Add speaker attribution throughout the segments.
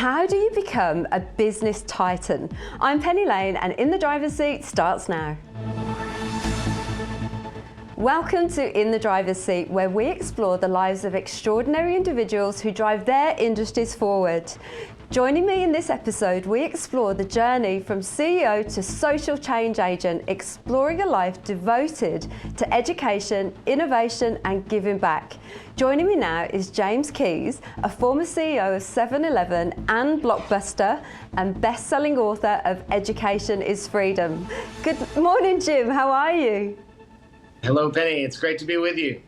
Speaker 1: How do you become a business titan? I'm Penny Lane and In the Driver's Seat starts now. Welcome to In the Driver's Seat, where we explore the lives of extraordinary individuals who drive their industries forward. Joining me in this episode, we explore the journey from CEO to social change agent, exploring a life devoted to education, innovation and giving back. Joining me now is James Keyes, a former CEO of 7-Eleven and Blockbuster and best-selling author of Education is Freedom. Good morning, Jim. How are you?
Speaker 2: Hello, Penny. It's great to be with you.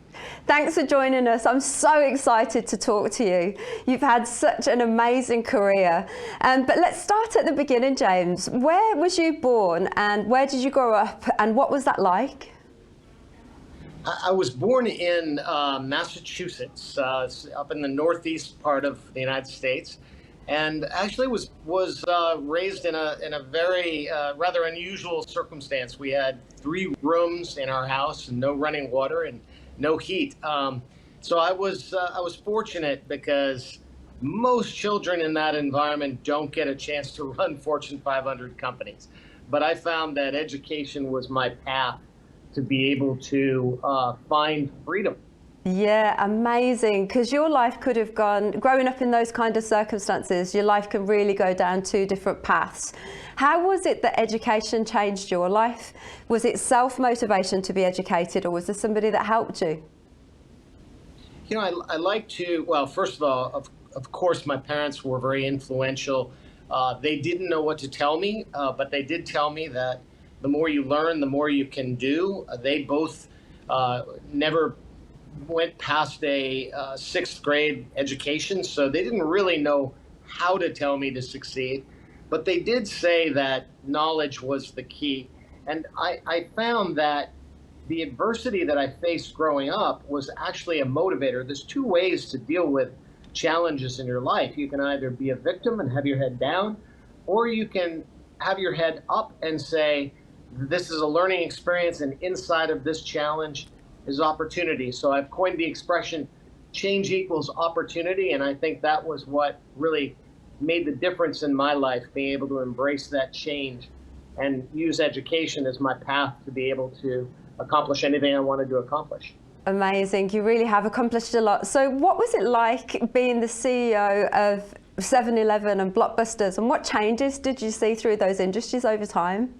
Speaker 1: Thanks for joining us. I'm so excited to talk to you. You've had such an amazing career. But let's start at the beginning, James. Where was you born and where did you grow up and what was that like?
Speaker 2: I was born in Massachusetts, up in the northeast part of the United States, and actually was raised in a very rather unusual circumstance. We had 3 rooms in our house and no running water and no heat. So I was fortunate because most children in that environment don't get a chance to run Fortune 500 companies. But I found that education was my path to be able to find freedom.
Speaker 1: Yeah, amazing. Because your life could have gone, growing up in those kind of circumstances, your life can really go down 2 different paths. How was it that education changed your life? Was it self-motivation to be educated or was there somebody that helped you?
Speaker 2: You know, I like to, well, first of all, of course, my parents were very influential. They didn't know what to tell me, but they did tell me that the more you learn, the more you can do. They both never went past a 6th grade education, so they didn't really know how to tell me to succeed. But they did say that knowledge was the key. And I found that the adversity that I faced growing up was actually a motivator. There's 2 ways to deal with challenges in your life. You can either be a victim and have your head down, or you can have your head up and say, this is a learning experience, and inside of this challenge is opportunity. So I've coined the expression, change equals opportunity, and I think that was what really made the difference in my life, being able to embrace that change and use education as my path to be able to accomplish anything I wanted to accomplish.
Speaker 1: Amazing. You really have accomplished a lot. So what was it like being the CEO of 7-Eleven and Blockbusters, and what changes did you see through those industries over time?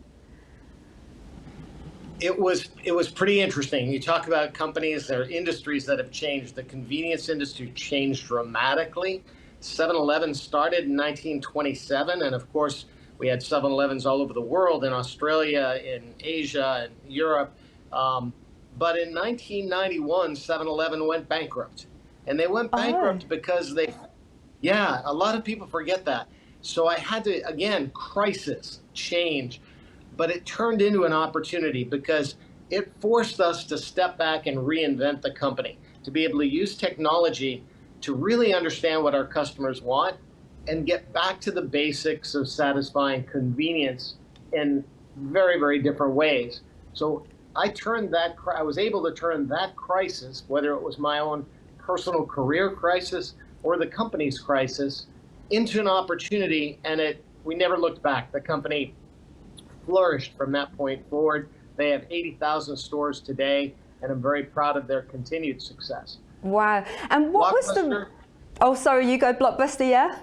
Speaker 2: It was pretty interesting. You talk about companies or industries that have changed. The convenience industry changed dramatically. 7-Eleven started in 1927, and of course, we had 7-Elevens all over the world, in Australia, in Asia, and Europe. But in 1991, 7-Eleven went bankrupt. And they went bankrupt because a lot of people forget that. So I had to, again, crisis, change. But it turned into an opportunity because it forced us to step back and reinvent the company, to be able to use technology to really understand what our customers want and get back to the basics of satisfying convenience in very, very different ways. So I was able to turn that crisis, whether it was my own personal career crisis or the company's crisis, into an opportunity, and we never looked back. The company flourished from that point forward. They have 80,000 stores today, and I'm very proud of their continued success.
Speaker 1: Wow. And what was the... Oh, sorry, you go Blockbuster, yeah?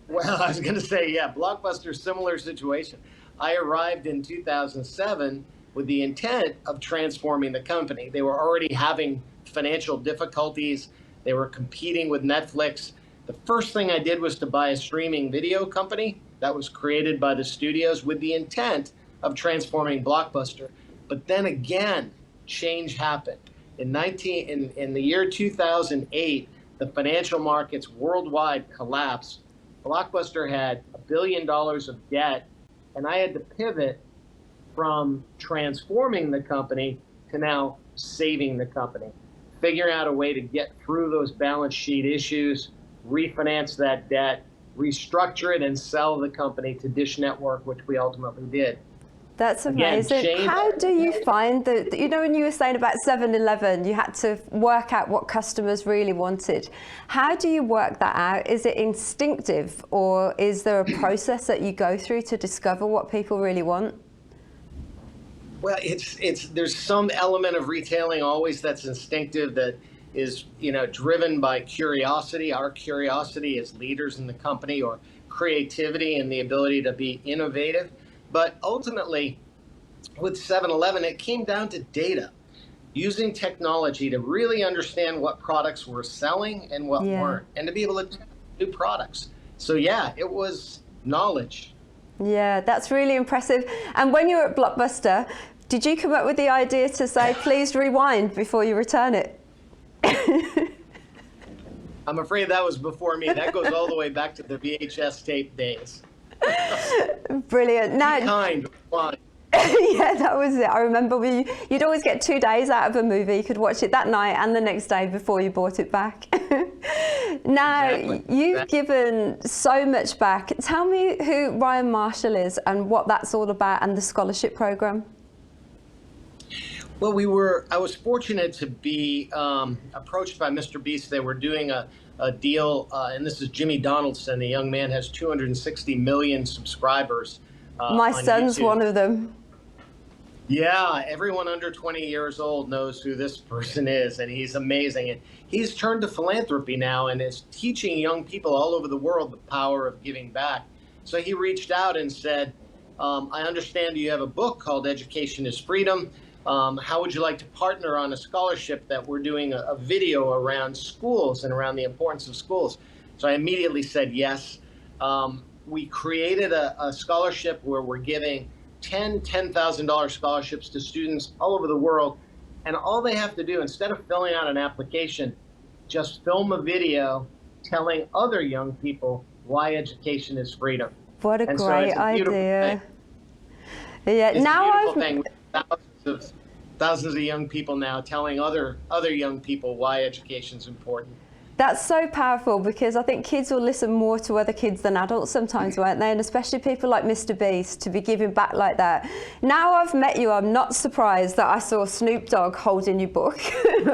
Speaker 2: Well, I was going to say, yeah, Blockbuster, similar situation. I arrived in 2007 with the intent of transforming the company. They were already having financial difficulties. They were competing with Netflix. The first thing I did was to buy a streaming video company that was created by the studios with the intent of transforming Blockbuster. But then again, change happened. In the year 2008, the financial markets worldwide collapsed. Blockbuster had $1 billion of debt, and I had to pivot from transforming the company to now saving the company, figuring out a way to get through those balance sheet issues, refinance that debt, restructure it, and sell the company to Dish Network, which we ultimately did.
Speaker 1: That's
Speaker 2: Again,
Speaker 1: amazing.
Speaker 2: change.
Speaker 1: How do you find that, when you were saying about 7-Eleven, you had to work out what customers really wanted. How do you work that out? Is it instinctive, or is there a process that you go through to discover what people really want?
Speaker 2: Well, there's some element of retailing always that's instinctive, that is, driven by curiosity, our curiosity as leaders in the company, or creativity and the ability to be innovative. But ultimately, with 7-Eleven, it came down to data, using technology to really understand what products were selling and what weren't, and to be able to test new products. So yeah, it was knowledge.
Speaker 1: Yeah, that's really impressive. And when you were at Blockbuster, did you come up with the idea to say, please rewind before you return it?
Speaker 2: I'm afraid that was before me. That goes all the way back to the VHS tape days.
Speaker 1: Brilliant. Now,
Speaker 2: Be kind, rewind.
Speaker 1: Yeah, that was it. I remember you'd always get 2 days out of a movie. You could watch it that night and the next day before you bought it back. Now, you've given so much back. Tell me who Ryan Marshall is and what that's all about, and the scholarship program.
Speaker 2: Well, I was fortunate to be approached by Mr. Beast. They were doing a deal, and this is Jimmy Donaldson. The young man has 260 million subscribers.
Speaker 1: My son's
Speaker 2: YouTube.
Speaker 1: one of them.
Speaker 2: Yeah, everyone under 20 years old knows who this person is, and he's amazing. And he's turned to philanthropy now and is teaching young people all over the world the power of giving back. So he reached out and said, I understand you have a book called Education is Freedom. How would you like to partner on a scholarship that we're doing a video around schools and around the importance of schools? So I immediately said yes. We created a scholarship where we're giving $10,000 scholarships to students all over the world. And all they have to do, instead of filling out an application, just film a video telling other young people why education is freedom.
Speaker 1: What a great idea. Yeah,
Speaker 2: it's
Speaker 1: now
Speaker 2: a beautiful thing. Thousands of young people now telling other young people why education is important.
Speaker 1: That's so powerful, because I think kids will listen more to other kids than adults sometimes, won't they? And especially people like Mr. Beast, to be giving back like that. Now I've met you, I'm not surprised that I saw Snoop Dogg holding your book,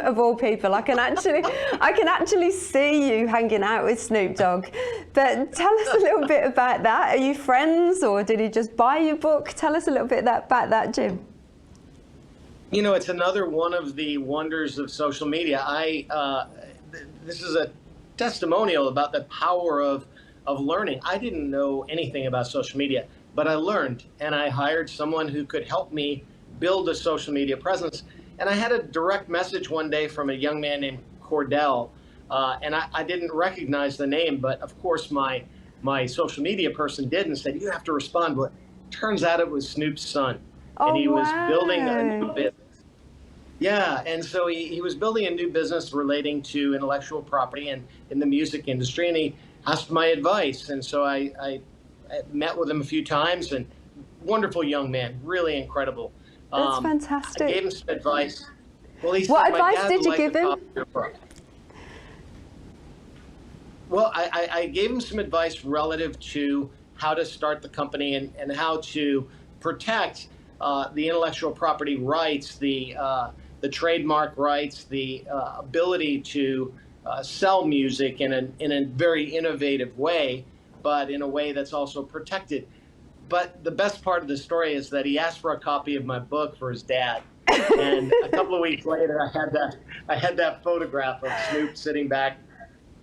Speaker 1: of all people. I can actually see you hanging out with Snoop Dogg. But tell us a little bit about that. Are you friends, or did he just buy your book? Tell us a little bit about that, Jim.
Speaker 2: It's another one of the wonders of social media. This is a testimonial about the power of learning. I didn't know anything about social media, but I learned, and I hired someone who could help me build a social media presence. And I had a direct message one day from a young man named Cordell, and I didn't recognize the name, but of course my social media person did, and said, you have to respond. Well, turns out it was Snoop's son, and he was building a new business. Yeah, and so he was building a new business relating to intellectual property and in the music industry, and he asked my advice. And so I met with him a few times, and wonderful young man, really incredible.
Speaker 1: That's fantastic.
Speaker 2: I gave him some advice. Well, he
Speaker 1: what
Speaker 2: said,
Speaker 1: advice did you give him?
Speaker 2: Well, I gave him some advice relative to how to start the company and how to protect the intellectual property rights, the trademark rights, the ability to sell music in a very innovative way, but in a way that's also protected. But the best part of the story is that he asked for a copy of my book for his dad. And a couple of weeks later, I had that photograph of Snoop sitting back,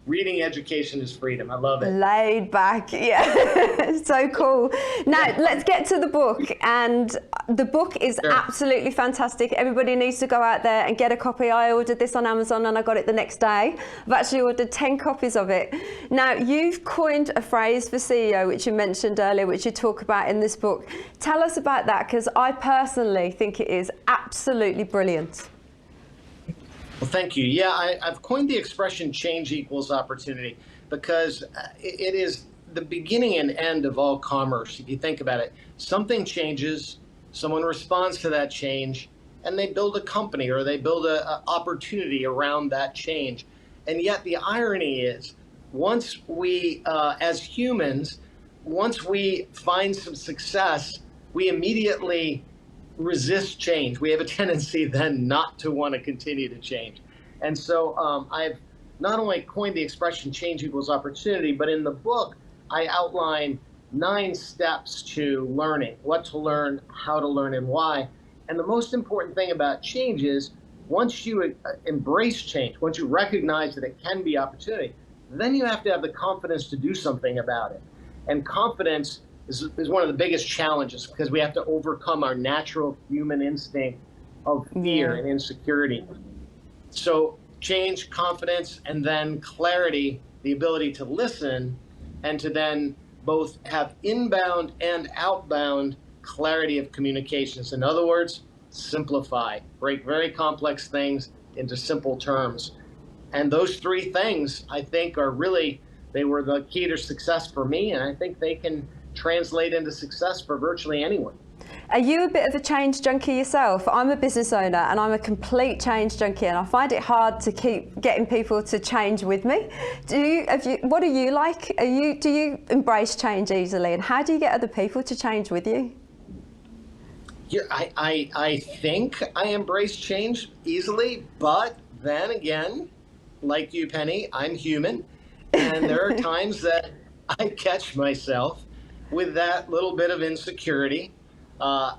Speaker 2: reading Education is Freedom. I love it.
Speaker 1: Laid back, yeah. So cool. Now, let's get to the book. And the book is absolutely fantastic. Everybody needs to go out there and get a copy. I ordered this on Amazon and I got it the next day. I've actually ordered 10 copies of it. Now, you've coined a phrase for CEO, which you mentioned earlier, which you talk about in this book. Tell us about that, because I personally think it is absolutely brilliant.
Speaker 2: Well, thank you. Yeah, I've coined the expression change equals opportunity, because it is the beginning and end of all commerce. If you think about it, something changes, someone responds to that change, and they build a company or they build an opportunity around that change. And yet the irony is, once we, as humans, once we find some success, we immediately resist change. We have a tendency then not to want to continue to change. And so I've not only coined the expression change equals opportunity, but in the book, I outline 9 steps to learning, what to learn, how to learn, and why. And the most important thing about change is once you embrace change, once you recognize that it can be opportunity, then you have to have the confidence to do something about it. And confidence is one of the biggest challenges because we have to overcome our natural human instinct of fear and insecurity. So change, confidence, and then clarity, the ability to listen and to then both have inbound and outbound clarity of communications. In other words, simplify, break very complex things into simple terms. And those 3 things, I think, they were the key to success for me, and I think they can translate into success for virtually anyone.
Speaker 1: Are you a bit of a change junkie yourself? I'm a business owner and I'm a complete change junkie, and I find it hard to keep getting people to change with me. What are you like? Do you embrace change easily, and how do you get other people to change with you?
Speaker 2: Yeah, I think I embrace change easily, but then again, like you, Penny, I'm human, and there are times that I catch myself with that little bit of insecurity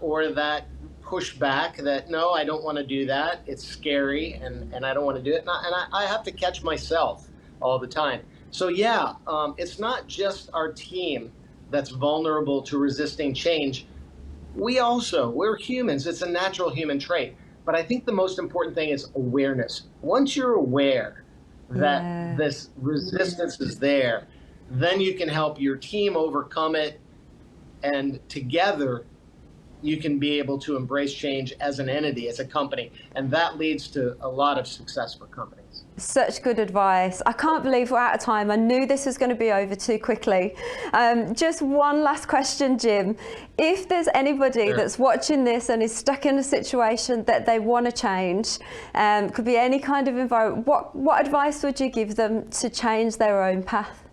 Speaker 2: or that pushback that, no, I don't want to do that. It's scary, and I don't want to do it. And I have to catch myself all the time. So yeah, it's not just our team that's vulnerable to resisting change. We're humans. It's a natural human trait. But I think the most important thing is awareness. Once you're aware that this resistance is there, then you can help your team overcome it. And together, you can be able to embrace change as an entity, as a company. And that leads to a lot of success for companies.
Speaker 1: Such good advice. I can't believe we're out of time. I knew this was going to be over too quickly. Just one last question, Jim. If there's anybody that's watching this and is stuck in a situation that they want to change, could be any kind of environment, what advice would you give them to change their own path?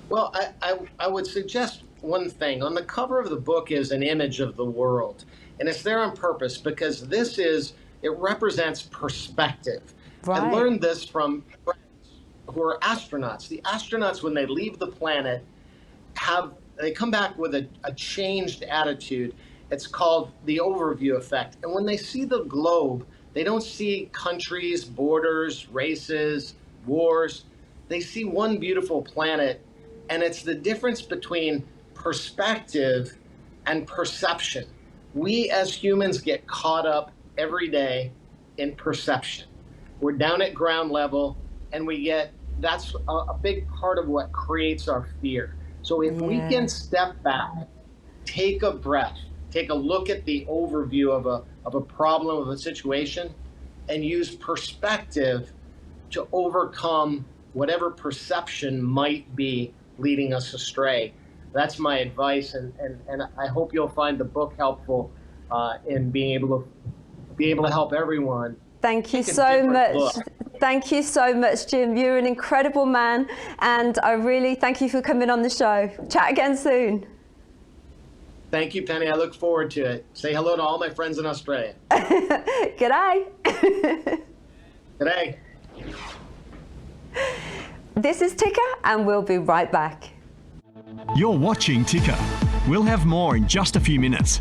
Speaker 2: Well, I would suggest one thing. On the cover of the book is an image of the world. And it's there on purpose because it represents perspective. Right. I learned this from friends who are astronauts. The astronauts, when they leave the planet, they come back with a changed attitude. It's called the overview effect. And when they see the globe, they don't see countries, borders, races, wars. They see one beautiful planet. And it's the difference between perspective and perception. We as humans get caught up every day in perception. We're down at ground level, and that's a big part of what creates our fear. So if we can step back, take a breath, take a look at the overview of a problem, of a situation, and use perspective to overcome whatever perception might be leading us astray. That's my advice, and I hope you'll find the book helpful in being able to help everyone.
Speaker 1: Thank you so much. Thank you so much, Jim. You're an incredible man, and I really thank you for coming on the show. Chat again soon.
Speaker 2: Thank you, Penny. I look forward to it. Say hello to all my friends in Australia.
Speaker 1: G'day.
Speaker 2: G'day.
Speaker 1: This is Ticker, and we'll be right back.
Speaker 3: You're watching Ticker. We'll have more in just a few minutes.